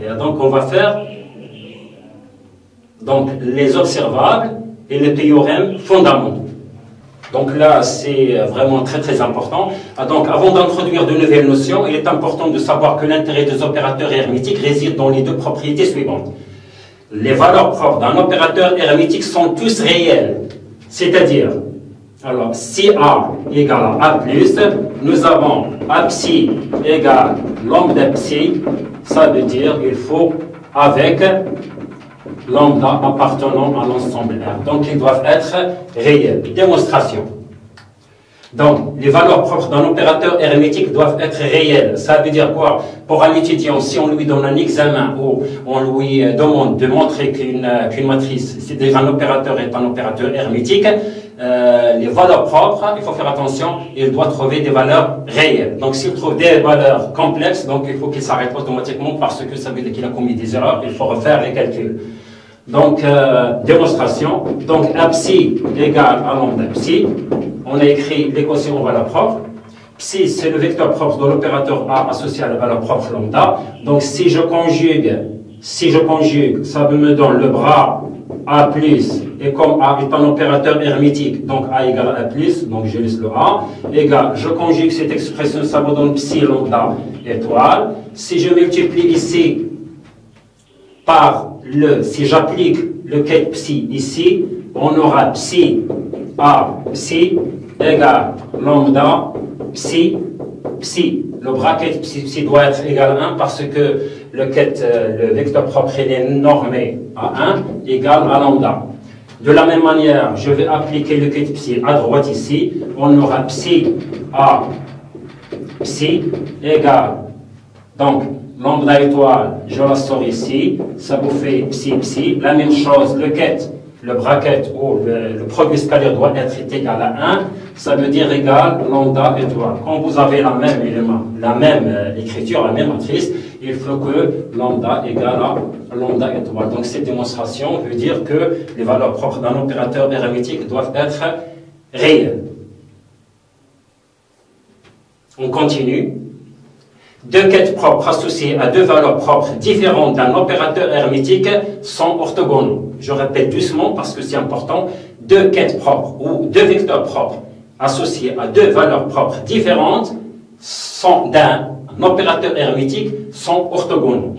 Et donc on va faire donc, les observables et les théorèmes fondamentaux. Donc là, c'est vraiment très très important. Donc avant d'introduire de nouvelles notions, il est important de savoir que l'intérêt des opérateurs hermétiques réside dans les deux propriétés suivantes. Les valeurs propres d'un opérateur hermétique sont tous réelles. C'est-à-dire, alors, si A égale à A+, nous avons A psi égale lambda psi, ça veut dire qu'il faut avec lambda appartenant à l'ensemble R. Donc, ils doivent être réels. Démonstration. Donc, les valeurs propres d'un opérateur hermétique doivent être réelles. Ça veut dire quoi? Pour un étudiant, si on lui donne un examen ou on lui demande de montrer qu'une matrice, c'est-à-dire un opérateur est un opérateur hermétique, les valeurs propres, il faut faire attention, il doit trouver des valeurs réelles. Donc, s'il trouve des valeurs complexes, donc il faut qu'il s'arrête automatiquement parce que ça veut dire qu'il a commis des erreurs, il faut refaire les calculs. Donc, démonstration. Donc, A psi égale à lambda psi. On a écrit l'équation aux valeurs propres. Psi, c'est le vecteur propre de l'opérateur A associé à la valeur propre lambda. Donc, si je conjugue, ça me donne le bras A+, et comme A est un opérateur hermétique, donc A égale à A+, donc je laisse le A, égale, je conjugue cette expression, ça me donne psi lambda étoile. Si je multiplie ici par si j'applique le quête psi ici, on aura psi A psi égale lambda psi psi. Le bracket psi doit être égal à 1 parce que le vecteur propre il est normé à 1 égale à lambda. De la même manière, je vais appliquer le quête psi à droite ici. On aura psi A psi égale donc lambda étoile, je la sors ici, ça vous fait psi psi. La même chose, le bracket ou le produit scalaire doit être égal à 1, ça veut dire égal lambda étoile. Quand vous avez la même élément, la même écriture, la même matrice, il faut que lambda égale à lambda étoile. Donc cette démonstration veut dire que les valeurs propres d'un opérateur hermétique doivent être réelles. On continue. Deux quêtes propres associées à deux valeurs propres différentes d'un opérateur hermétique sont orthogonaux. Je répète doucement parce que c'est important. Deux quêtes propres ou deux vecteurs propres associés à deux valeurs propres différentes d'un opérateur hermétique sont orthogonaux.